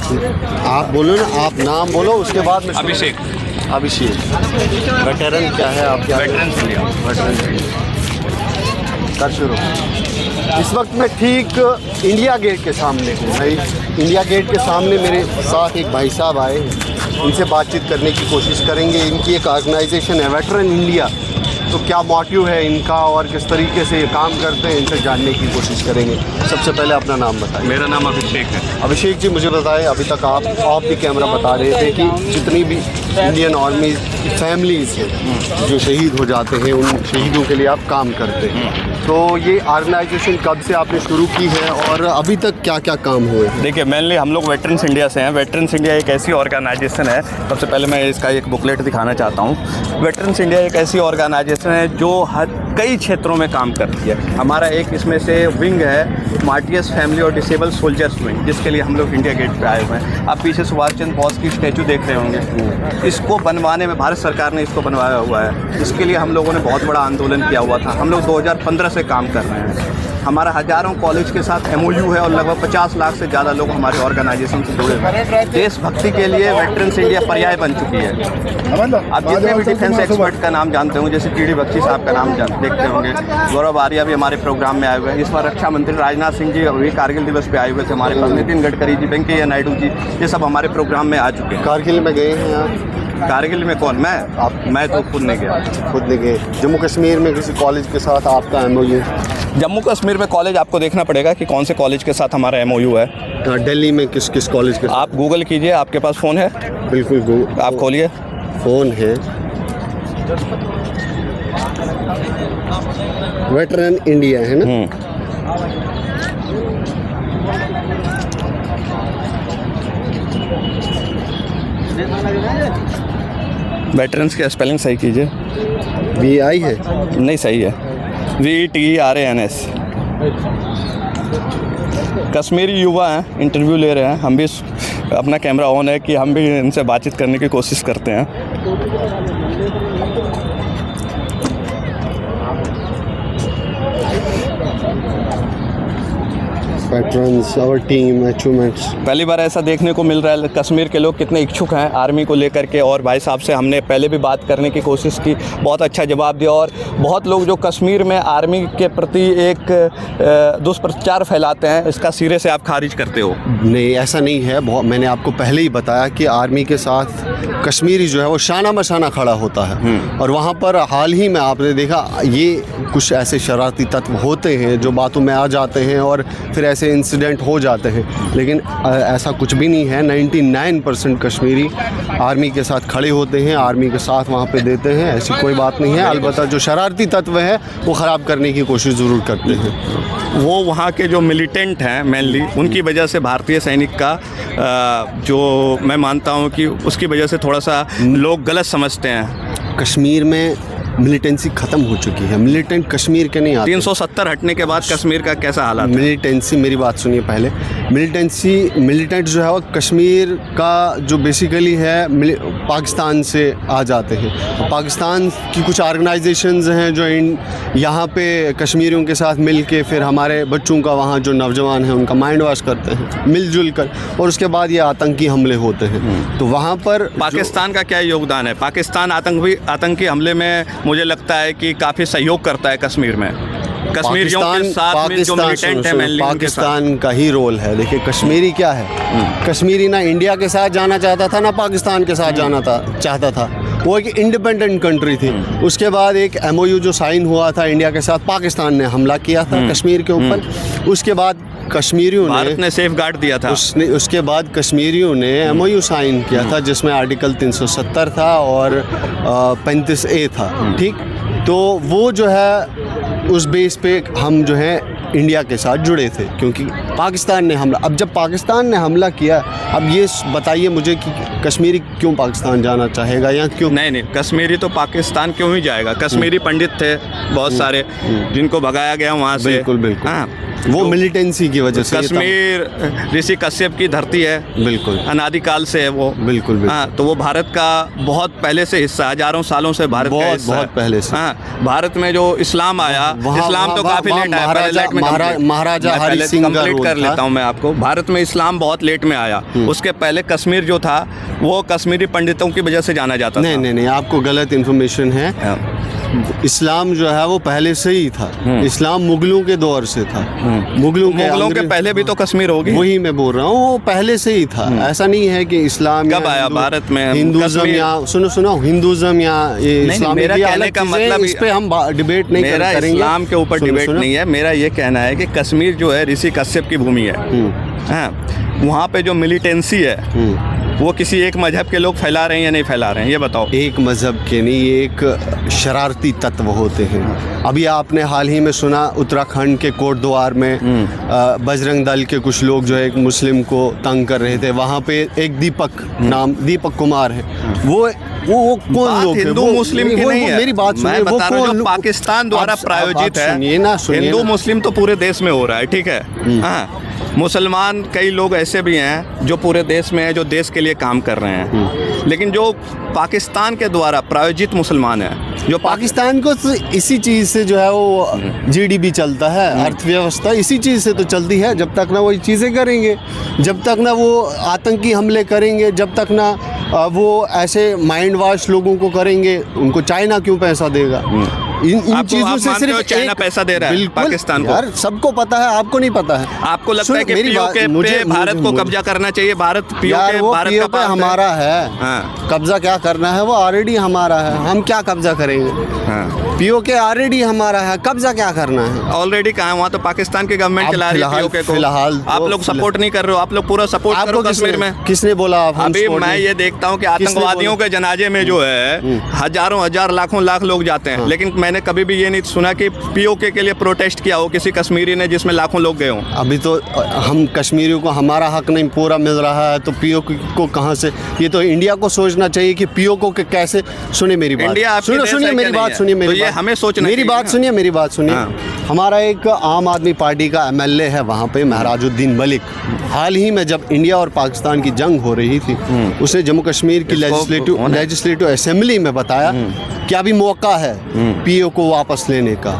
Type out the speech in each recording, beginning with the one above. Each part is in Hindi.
आप बोलो ना, आप नाम बोलो उसके बाद में। अभिषेक। अभिषेक, वेटरन क्या है आपके? Veterans India. वेटरन कर शुरू। इस वक्त मैं ठीक इंडिया गेट के सामने हूँ। मैं इंडिया गेट के सामने मेरे साथ एक भाई साहब आए हैं, इनसे बातचीत करने की कोशिश करेंगे। इनकी एक ऑर्गेनाइजेशन है वेटरन इंडिया, तो क्या मोटिव है इनका और किस तरीके से ये काम करते हैं, इनसे जानने की कोशिश करेंगे। सबसे पहले अपना नाम बताइए। मेरा नाम अभिषेक है। अभिषेक जी, मुझे बताएं, अभी तक आप ऑफ द कैमरा बता रहे थे कि जितनी भी इंडियन आर्मी की फैमिलीज़ हैं जो शहीद हो जाते हैं, उन शहीदों के लिए आप काम करते हैं। तो ये ऑर्गेनाइजेशन कब से आपने शुरू की है और अभी तक क्या क्या काम हुए हैं? देखिए, मेनली हम लोग वेटरन्स इंडिया से हैं। वेटरन्स इंडिया एक ऐसी ऑर्गेनाइजेशन है, सबसे पहले मैं इसका एक बुकलेट दिखाना चाहता हूँ। वेटरन्स इंडिया एक ऐसी ऑर्गेनाइजेशन है जो कई क्षेत्रों में काम करती है। हमारा एक इसमें से विंग है मार्टियर्स फैमिली और डिसेबल सोल्जर्स विंग, जिसके लिए हम लोग इंडिया गेट पे आए हुए हैं। आप पीछे सुभाष चंद्र बोस की स्टैचू देख रहे होंगे। इसको बनवाने में भारत सरकार ने इसको बनवाया हुआ है। इसके लिए हम लोगों ने बहुत बड़ा आंदोलन किया हुआ था। हम लोग 2015 से काम कर रहे हैं। हमारा हज़ारों कॉलेज के साथ MOU है और लगभग 50 लाख से ज़्यादा लोग हमारे ऑर्गेनाइजेशन से जुड़े हुए हैं। देशभक्ति के लिए वेटरन्स इंडिया पर्याय बन चुकी है। आप जितने भी डिफेंस एक्सपर्ट का नाम जानते होंगे, जैसे TD बख्शी साहब का नाम देखते होंगे, गौरव आर्या भी हमारे प्रोग्राम में आए हुए हैं। इस बार रक्षा मंत्री राजनाथ सिंह जी अभी कारगिल दिवस पे आए हुए थे हमारे पास। नितिन गडकरी जी, वेंकैया नायडू जी, ये सब हमारे प्रोग्राम में आ चुके हैं। कारगिल में गए हैं आप? कारगिल में कौन? मैं तो खुद नहीं गया। खुद नहीं गए। जम्मू कश्मीर में किसी कॉलेज के साथ आपका MOU? जम्मू कश्मीर में कॉलेज आपको देखना पड़ेगा कि कौन से कॉलेज के साथ हमारा MOU है। दिल्ली में किस किस कॉलेज के साथ? आप गूगल कीजिए, आपके पास फ़ोन है? बिल्कुल, आप खोलिए, फ़ोन है। वेटरन इंडिया है ना? वेटरन्स की स्पेलिंग सही कीजिए। VI है? नहीं, सही है, VETRANS। कश्मीरी युवा हैं, इंटरव्यू ले रहे हैं। हम भी अपना कैमरा ऑन है कि हम भी इनसे बातचीत करने की कोशिश करते हैं। Veterans, our team achievements। पहली बार ऐसा देखने को मिल रहा है। कश्मीर के लोग कितने इच्छुक हैं आर्मी को लेकर के, और भाई साहब से हमने पहले भी बात करने की कोशिश की, बहुत अच्छा जवाब दिया। और बहुत लोग जो कश्मीर में आर्मी के प्रति एक दुष्प्रचार फैलाते हैं, इसका सिरे से आप खारिज करते हो? नहीं, ऐसा नहीं है। मैंने आपको पहले ही बताया कि आर्मी के साथ कश्मीरी जो है वो शाना मशाना खड़ा होता है। और वहाँ पर हाल ही में आपने देखा, ये कुछ ऐसे शरारती तत्व होते हैं जो बातों में आ जाते हैं और फिर ऐसे इंसिडेंट हो जाते हैं, लेकिन ऐसा कुछ भी नहीं है। 99% कश्मीरी आर्मी के साथ खड़े होते हैं, आर्मी के साथ वहाँ पे देते हैं, ऐसी कोई बात नहीं है। अलबत्ता जो शरारती तत्व है वो ख़राब करने की कोशिश ज़रूर करते हैं। वो वहाँ के जो मिलिटेंट हैं मेनली, उनकी वजह से भारतीय सैनिक का जो मैं मानता हूँ कि उसकी वजह से थोड़ा सा लोग गलत समझते हैं। कश्मीर में मिलिटेंसी ख़त्म हो चुकी है। मिलिटेंट कश्मीर के नहीं आते। 370 हटने के बाद कश्मीर का कैसा हालात? मिलिटेंसी, मेरी बात सुनिए पहले। मिलिटेंट जो है वो कश्मीर का जो बेसिकली है पाकिस्तान से आ जाते हैं। पाकिस्तान की कुछ ऑर्गेनाइजेशंस हैं जो यहाँ पे कश्मीरियों के साथ मिल के फिर हमारे बच्चों का, वहाँ जो नौजवान हैं उनका माइंड वॉश करते हैं मिलजुल कर, और उसके बाद ये आतंकी हमले होते हैं। तो वहाँ पर पाकिस्तान का क्या योगदान है? पाकिस्तान आतंकी हमले में मुझे लगता है कि काफ़ी सहयोग करता है कश्मीर में। कश्मीरियों के साथ में जो मिलिटेंट है मेनली, पाकिस्तान का ही रोल है। देखिए, कश्मीरी क्या है, कश्मीरी ना इंडिया के साथ जाना चाहता था ना पाकिस्तान के साथ जाना चाहता था। वो एक इंडिपेंडेंट कंट्री थी। उसके बाद एक MOU जो साइन हुआ था इंडिया के साथ, पाकिस्तान ने हमला किया था कश्मीर के ऊपर। उसके बाद कश्मीरियों ने सेफ गार्ड दिया था। उसके बाद कश्मीरियों ने MOU साइन किया था जिसमें आर्टिकल 370 था और 35A था। ठीक, तो वो जो है उस बेस पे हम जो है इंडिया के साथ जुड़े थे, क्योंकि पाकिस्तान ने हमला, अब जब पाकिस्तान ने हमला किया, अब ये बताइए मुझे कि कश्मीरी क्यों पाकिस्तान जाना चाहेगा या क्यों? नहीं, कश्मीरी तो पाकिस्तान क्यों ही जाएगा। कश्मीरी पंडित थे बहुत सारे जिनको भगाया गया वहाँ से। बिल्कुल। हाँ, वो मिलिटेंसी की वजह से। कश्मीर ऋषि कश्यप की धरती है, बिल्कुल, अनादिकाल से है वो। बिल्कुल। हाँ, तो वो भारत का बहुत पहले से हिस्सा, हज़ारों सालों से भारत का हिस्सा है। बहुत पहले से। हाँ, भारत में जो इस्लाम आया, इस्लाम तो काफ़ी लेट आया। महाराजा हरि सिंह का रोल कर लेता हूँ मैं आपको। भारत में इस्लाम बहुत लेट में आया, उसके पहले कश्मीर जो था वो कश्मीरी पंडितों की वजह से जाना जाता था। नहीं, आपको गलत इन्फॉर्मेशन है। इस्लाम जो है वो पहले से ही था। इस्लाम मुगलों के दौर से था। मुगलों के पहले भी तो कश्मीर होगी। वही मैं बोल रहा हूँ, वो पहले से ही था। ऐसा नहीं है कि इस्लाम कब आया भारत में, हिंदुज़म या सुनो हिंदुज़म या इस्लाम, मेरा कहने का मतलब इस पे हम डिबेट नहीं मेरा करेंगे। इस्लाम के ऊपर डिबेट नहीं है। मेरा ये कहना है कि कश्मीर जो है ऋषि कश्यप की भूमि है। वहाँ पे जो मिलिटेंसी है वो किसी एक मजहब के लोग फैला रहे हैं या नहीं फैला रहे हैं, ये बताओ। एक मजहब के नहीं, ये एक शरारती तत्व होते हैं। अभी आपने हाल ही में सुना उत्तराखंड के कोटद्वार में बजरंग दल के कुछ लोग जो है एक मुस्लिम को तंग कर रहे थे। वहाँ पे एक दीपक कुमार है, वो कौन लोग हिंदू मुस्लिम की नहीं है। मेरी बात सुनिए, वो जो पाकिस्तान द्वारा प्रायोजित है। हिंदू मुस्लिम तो पूरे देश में हो रहा है, ठीक है। हाँ, मुसलमान कई लोग ऐसे भी हैं जो पूरे देश में हैं, जो देश के लिए काम कर रहे हैं, लेकिन जो पाकिस्तान के द्वारा प्रायोजित मुसलमान है, जो पाकिस्तान को इसी चीज़ से जो है वो जीडीपी चलता है, अर्थव्यवस्था इसी चीज़ से तो चलती है। जब तक ना वो चीज़ें करेंगे, जब तक ना वो आतंकी हमले करेंगे, जब तक ना वो ऐसे माइंड वॉश लोगों को करेंगे, उनको चाइना क्यों पैसा देगा? इन चीजों से सिर्फ चाइना पैसा दे रहा है पाकिस्तान को। यार सबको पता है, आपको नहीं पता है। आपको लगता है कि पीओके पे भारत को कब्जा करना चाहिए? भारत पीओके भारत का हमारा है। कब्जा क्या करना है, वो ऑलरेडी हमारा है। हम क्या कब्जा करेंगे? पीओके ऑलरेडी हमारा है, कब्जा क्या करना है? ऑलरेडी कहाँ है? वहाँ तो पाकिस्तान की गवर्नमेंट चला रही है पीओके को। फिलहाल आप लोग सपोर्ट नहीं कर रहे हो, आप लोग पूरा सपोर्ट करो कश्मीर में। किसने बोला? अभी मैं ये देखता हूँ कि आतंकवादियों के जनाजे में जो है हजारों हजार लाखों लाख लोग जाते हैं, लेकिन मैंने कभी भी ये नहीं सुना कि पीओके के लिए प्रोटेस्ट किया हो किसी कश्मीरी ने जिसमें लाखों लोग गए हों। अभी तो हम कश्मीरियों को हमारा हक नहीं पूरा मिल रहा है, तो पीओके को कहाँ से? ये तो इंडिया को सोचना चाहिए कि पीओके के कैसे। सुनिए मेरी बात, सुनिए मेरी बात, सुनिए मेरी बात, हमें सोचना मेरी बात सुनिए, मेरी बात सुनिए। हमारा एक आम आदमी पार्टी का एमएलए है वहाँ पे, महराजुद्दीन मलिक। हाल ही में जब इंडिया और पाकिस्तान की जंग हो रही थी, उसने जम्मू कश्मीर की लेजिस्लेटिव असेंबली में बताया कि अभी मौका है पीओके को वापस लेने का,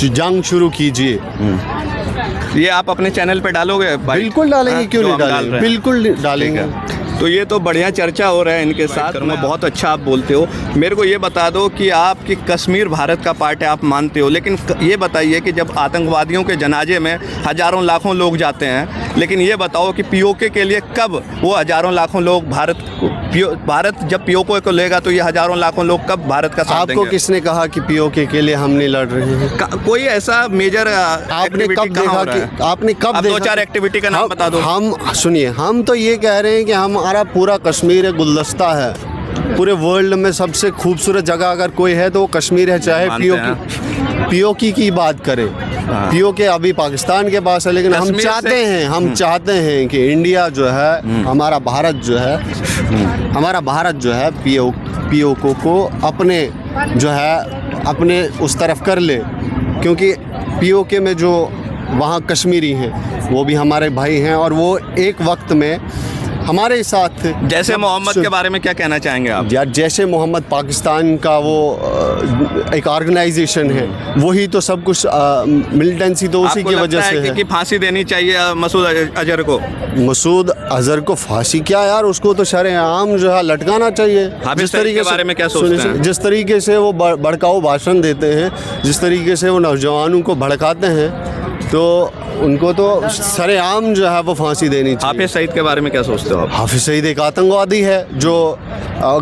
जंग शुरू कीजिए। ये आप अपने चैनल पे डालोगे? बिल्कुल डालेंगे, क्यों नहीं डालेंगे, बिल्कुल डालेंगे। तो ये तो बढ़िया चर्चा हो रहा है इनके साथ। बहुत अच्छा आप बोलते हो। मेरे को ये बता दो कि आपकी कश्मीर भारत का पार्ट है, आप मानते हो, लेकिन ये बताइए कि जब आतंकवादियों के जनाजे में हजारों लाखों लोग जाते हैं, लेकिन ये बताओ कि पीओके के लिए कब वो हजारों लाखों लोग भारत जब पीओके को लेगा तो ये हजारों लाखों लोग कब भारत का साथ देंगे? आपको किसने कहा कि पीओके के लिए हम नहीं लड़ रहे हैं? कोई ऐसा मेजर आपने कब देखा कि आपने कब देखा? 2-4 एक्टिविटी का नाम बता दो। हम सुनिए, हम तो ये कह रहे हैं कि हमारा पूरा कश्मीर एक गुलदस्ता है। पूरे वर्ल्ड में सबसे खूबसूरत जगह अगर कोई है तो वो कश्मीर है, चाहे पीओके की बात करें। पीओके अभी पाकिस्तान के पास है, लेकिन हम चाहते हैं कि इंडिया जो है, हमारा भारत जो है पीओके को अपने उस तरफ कर ले, क्योंकि पीओके में जो वहाँ कश्मीरी हैं वो भी हमारे भाई हैं, और वो एक वक्त में हमारे साथ थे। जैसे मोहम्मद के बारे में क्या कहना चाहेंगे आप? यार जैसे मोहम्मद पाकिस्तान का वो एक ऑर्गेनाइजेशन है, वही तो सब कुछ मिलिटेंसी तो उसी की वजह से है। कि फांसी देनी चाहिए मसूद अजहर को? मसूद अजहर को फांसी क्या यार, उसको तो शरेआम जो है लटकाना चाहिए। जिस तरीके के बारे में क्या सोचते हैं? जिस तरीके से वो भड़काऊ भाषण देते हैं, जिस तरीके से वो नौजवानों को भड़काते हैं, तो उनको तो सरेआम जो है वो फांसी देनी चाहिए। हाफिज सईद के बारे में क्या सोचते हो आप? हाफिज सईद एक आतंकवादी है जो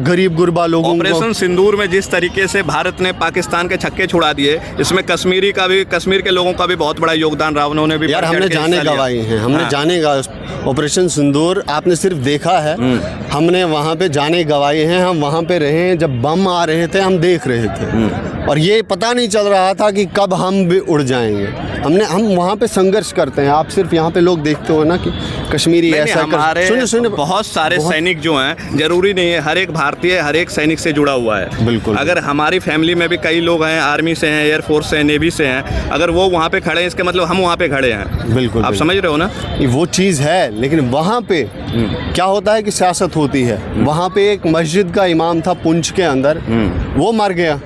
गरीब गुरबा लोगों को। ऑपरेशन सिंदूर में जिस तरीके से भारत ने पाकिस्तान के छक्के छुड़ा दिए, इसमें कश्मीर के लोगों का भी बहुत बड़ा योगदान रहा। उन्होंने भी यार हमने जाने गंवाई हैं, हमने जाने ऑपरेशन सिंदूर आपने सिर्फ देखा है, हमने वहाँ पे जाने गंवाई हैं। हम वहाँ पे रहे हैं, जब बम आ रहे थे हम देख रहे थे, और ये पता नहीं चल रहा था कि कब हम भी उड़ जाएंगे। हम वहाँ पे संघर्ष करते हैं। आप सिर्फ यहाँ पे लोग देखते हो ना कि कश्मीरी ऐसा कर। सुनिए बहुत सारे सैनिक जो हैं, जरूरी नहीं है हर एक भारतीय हर एक सैनिक से जुड़ा हुआ है। बिल्कुल। अगर हमारी फैमिली में भी कई लोग हैं, आर्मी से हैं, एयरफोर्स से, नेवी से हैं, अगर वो वहाँ पे खड़े हैं, इसके मतलब हम वहाँ पे खड़े हैं। बिल्कुल, आप समझ रहे हो ना? वो चीज़ है, लेकिन वहाँ पे क्या होता है कि सियासत होती है। वहाँ पे एक मस्जिद का इमाम था पुंछ के अंदर, वो मर गया,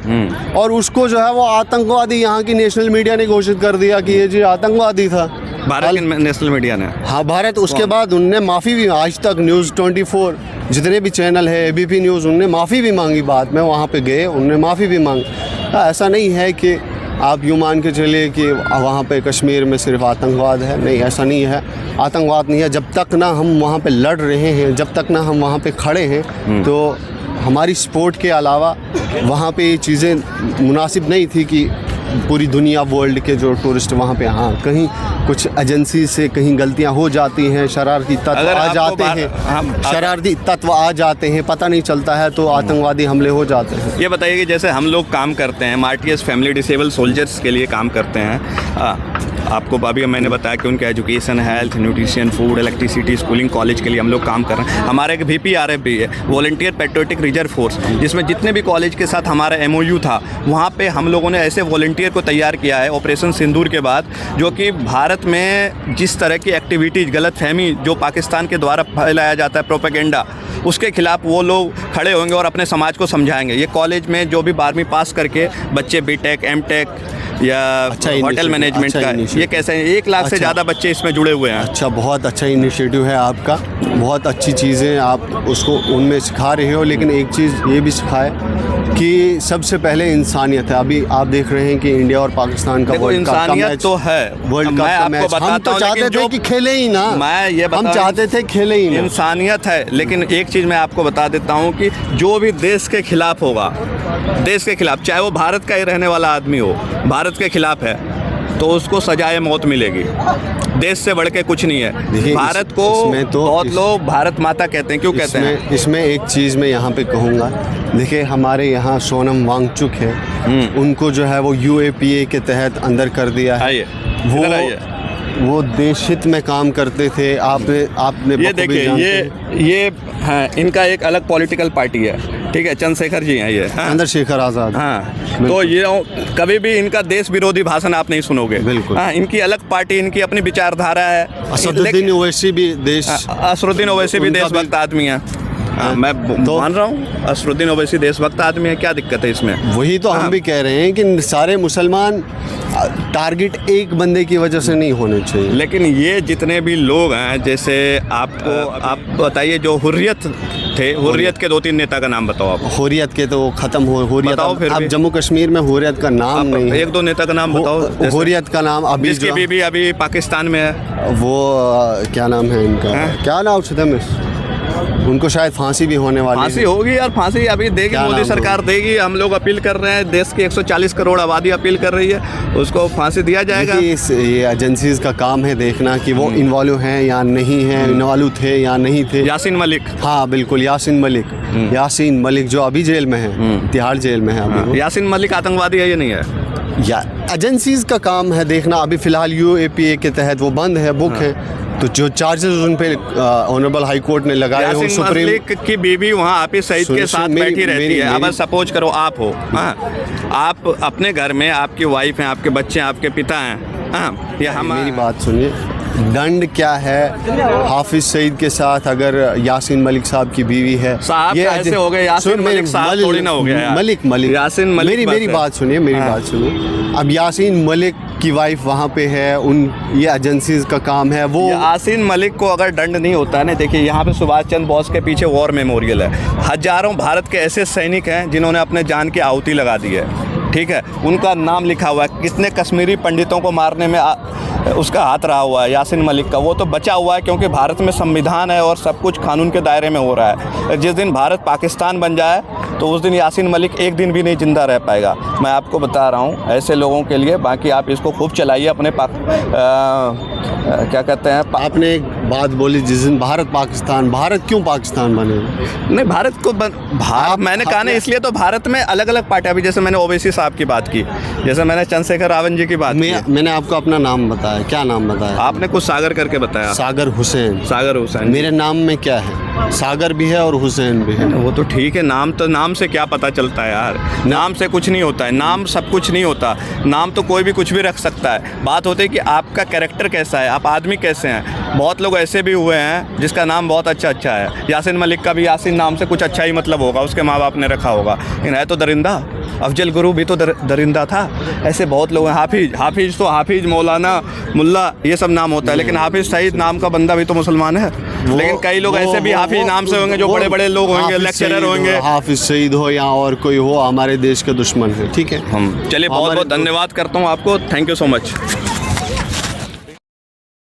और उसको जो है वो आतंकवादी यहाँ की नेशनल मीडिया ने घोषित कर दिया कि ये जी आतंकवादी था। भारत के नेशनल मीडिया ने। हाँ भारत, उसके बाद उनने माफ़ी भी, आज तक न्यूज़ 24 जितने भी चैनल है, ABP न्यूज़, उनने माफ़ी भी मांगी। बाद में वहाँ पे गए, उनने माफ़ी भी मांगी। ऐसा नहीं है कि आप यूँ मान के चलिए कि वहाँ पे कश्मीर में सिर्फ आतंकवाद है, नहीं ऐसा नहीं है, आतंकवाद नहीं है। जब तक ना हम वहाँ पे लड़ रहे हैं, जब तक ना हम वहाँ पे खड़े हैं, तो हमारी सपोर्ट के अलावा वहाँ पे ये चीज़ें मुनासिब नहीं थी कि पूरी दुनिया, वर्ल्ड के जो टूरिस्ट वहाँ पे, हाँ कहीं कुछ एजेंसी से कहीं गलतियाँ हो जाती हैं, शरारती तत्व आ जाते हैं, शरारती तत्व आ जाते हैं, पता नहीं चलता है, तो आतंकवादी हमले हो जाते हैं। ये बताइए कि जैसे हम लोग काम करते हैं, मार्टियस फैमिली डिसेबल सोल्जर्स के लिए काम करते हैं, आपको अभी मैंने बताया कि उनका education, health, nutrition, food, electricity, schooling, college के लिए हम लोग काम कर रहे हैं। हमारे एक VPRF भी है, वॉलंटियर पेट्रियोटिक रिजर्व फोर्स, जिसमें जितने भी कॉलेज के साथ हमारा MOU था, वहाँ पे हम लोगों ने ऐसे वॉलंटियर को तैयार किया है ऑपरेशन सिंदूर के बाद, जो कि भारत में जिस तरह की एक्टिविटीज़, गलतफहमी जो पाकिस्तान के द्वारा फैलाया जाता है, प्रोपेगेंडा, उसके खिलाफ वो लोग खड़े होंगे और अपने समाज को समझाएंगे। ये कॉलेज में जो भी 12वीं पास करके बच्चे B.Tech, M.Tech या होटल मैनेजमेंट का, ये कैसे 1 लाख से ज़्यादा बच्चे इसमें जुड़े हुए हैं। अच्छा, बहुत अच्छा इनिशिएटिव है आपका, बहुत अच्छी चीज़ें आप उसको उनमें सिखा रहे हो। लेकिन एक चीज़ ये भी सिखाए कि सबसे पहले इंसानियत है। अभी आप देख रहे हैं कि इंडिया और पाकिस्तान का वर्ल्ड कप का मैच तो है, वर्ल्ड कप का मैच, हम तो चाहते थे कि खेले ही ना, हम चाहते थे खेले ही ना। इंसानियत है, लेकिन एक चीज़ मैं आपको बता देता हूँ कि जो भी देश के खिलाफ होगा, देश के खिलाफ, चाहे वो भारत का ही रहने वाला आदमी हो, भारत के खिलाफ है, तो उसको सजाए मौत मिलेगी। देश से बढ़ के कुछ नहीं है। भारत को तो बहुत लोग भारत माता कहते हैं, क्यों कहते हैं? इसमें एक चीज़ मैं यहाँ पे कहूँगा, देखिए हमारे यहाँ सोनम वांगचुक है, उनको जो है वो UAPA के तहत अंदर कर दिया है। वो देश हित में काम करते थे। आपने ये देखिए, ये हाँ, इनका एक अलग पॉलिटिकल पार्टी है, ठीक है, चंद्रशेखर जी हैं ये, हाँ? चंद्रशेखर आज़ाद, हाँ। तो ये कभी भी इनका देश विरोधी भाषण आप नहीं सुनोगे, बिल्कुल। हाँ, इनकी अलग पार्टी, इनकी अपनी विचारधारा है। असदुद्दीन ओवैसी भी देशभक्त आदमी है। मैं मान रहा हूँ असदुद्दीन ओवैसी देशभक्त आदमी है, क्या दिक्कत है इसमें? वही तो हम भी कह रहे हैं कि सारे मुसलमान टारगेट एक बंदे की वजह से नहीं होने चाहिए। लेकिन ये जितने भी लोग हैं, जैसे आप बताइए, जो हुर्रियत थे, हुर्रियत के 2-3 नेता का नाम बताओ आप। हुर्रियत के तो खत्म हो, हुर्रियत अब जम्मू कश्मीर में हुर्रियत का नाम नहीं है। 1-2 नेता का नाम बताओ। हुर्रियत का नाम अभी जिसकी बीबी अभी पाकिस्तान में है, वो क्या नाम है इनका, क्या नाम है, उनको शायद फांसी भी होने वाली है। फांसी होगी यार, फांसी अभी देगी, मोदी सरकार देगी। हम लोग अपील कर रहे हैं, देश की 140 करोड़ आबादी अपील कर रही है, उसको फांसी दिया जाएगा। ये एजेंसीज का काम है देखना कि वो इन्वॉल्व हैं या नहीं हैं, इन्वॉल्व थे या नहीं थे। यासीन मलिक, हाँ बिल्कुल, यासीन मलिक जो अभी जेल में है, तिहाड़ जेल में है अभी। यासीन मलिक आतंकवादी है, ये नहीं है? या एजेंसीज का काम है देखना। अभी फिलहाल UAPA के तहत वो बंद है, बुक है, तो जो चार्जेस उन पे ऑनरेबल हाई कोर्ट ने लगाए हो, सुप्रीम की बीबी वहाँ हाफिज सईद के साथ बैठी रहती है। अब सपोज करो आप हो, हाँ, आप अपने घर में, आपकी वाइफ हैं, आपके बच्चे हैं, आपके पिता हैं, हाँ, ये हम, मेरी बात सुनिए, दंड क्या है हाफिज सईद के साथ अगर यासीन मलिक साहब की बीवी है? साहब ये ऐसे हो गए, यासीन मलिक साहब थोड़ी ना हो गया यार। मलिक यासीन मलिक, मेरी बात सुनिए, मेरी बात सुनिए। अब यासीन मलिक की वाइफ वहाँ पे है, ये एजेंसीज का काम है। वो यासीन मलिक को अगर दंड नहीं होता है ना, देखिए यहाँ पे सुभाष चंद्र बोस के पीछे वॉर मेमोरियल है, हजारों भारत के ऐसे सैनिक हैं जिन्होंने अपने जान की आहुति लगा दी है, ठीक है, उनका नाम लिखा हुआ है। कितने कश्मीरी पंडितों को मारने में उसका हाथ रहा हुआ है यासीन मलिक का, वो तो बचा हुआ है क्योंकि भारत में संविधान है और सब कुछ कानून के दायरे में हो रहा है। जिस दिन भारत पाकिस्तान बन जाए तो उस दिन यासीन मलिक एक दिन भी नहीं जिंदा रह पाएगा। मैं आपको बता रहा हूँ ऐसे लोगों के लिए। बाकी आप इसको खूब चलाइए अपने क्या कहते हैं, आपने एक बात बोली जिस दिन भारत पाकिस्तान, भारत क्यों पाकिस्तान बने? नहीं, भारत को मैंने कहा ना, इसलिए तो भारत में अलग अलग पार्टियां, अभी जैसे मैंने ओवैसी साहब की बात की, जैसे मैंने चंद्रशेखर रावत जी की बात की। मैंने आपको अपना नाम बताया, क्या नाम बताया? आपने कुछ सागर करके बताया। सागर हुसैन। मेरे नाम में क्या है? सागर भी है और हुसैन भी है। वो तो ठीक है, नाम से क्या पता चलता है यार, नाम से कुछ नहीं होता है, नाम सब कुछ नहीं होता, नाम तो कोई भी कुछ भी रख सकता है। बात होती है कि आपका कैरेक्टर कैसा है, आप आदमी कैसे हैं। बहुत लोग ऐसे भी हुए हैं जिसका नाम बहुत अच्छा है। यासीन मलिक का भी यासीन नाम से कुछ अच्छा ही मतलब होगा, उसके माँ बाप ने रखा होगा, लेकिन है तो दरिंदा। अफजल गुरु भी तो दरिंदा था। ऐसे बहुत लोग हैं। हाफिज तो हाफिज, मौलाना, मुल्ला, ये सब नाम होता है, लेकिन हाफिज सईद नाम का बंदा भी तो मुसलमान है। लेकिन कई लोग ऐसे भी हाफिज नाम से होंगे जो बड़े बड़े लोग होंगे, लेक्चरर होंगे। हाफिज सईद हो या और कोई हो, हमारे देश के दुश्मन है। ठीक है, हम चलिए, बहुत बहुत धन्यवाद करता हूँ आपको। Thank you so much.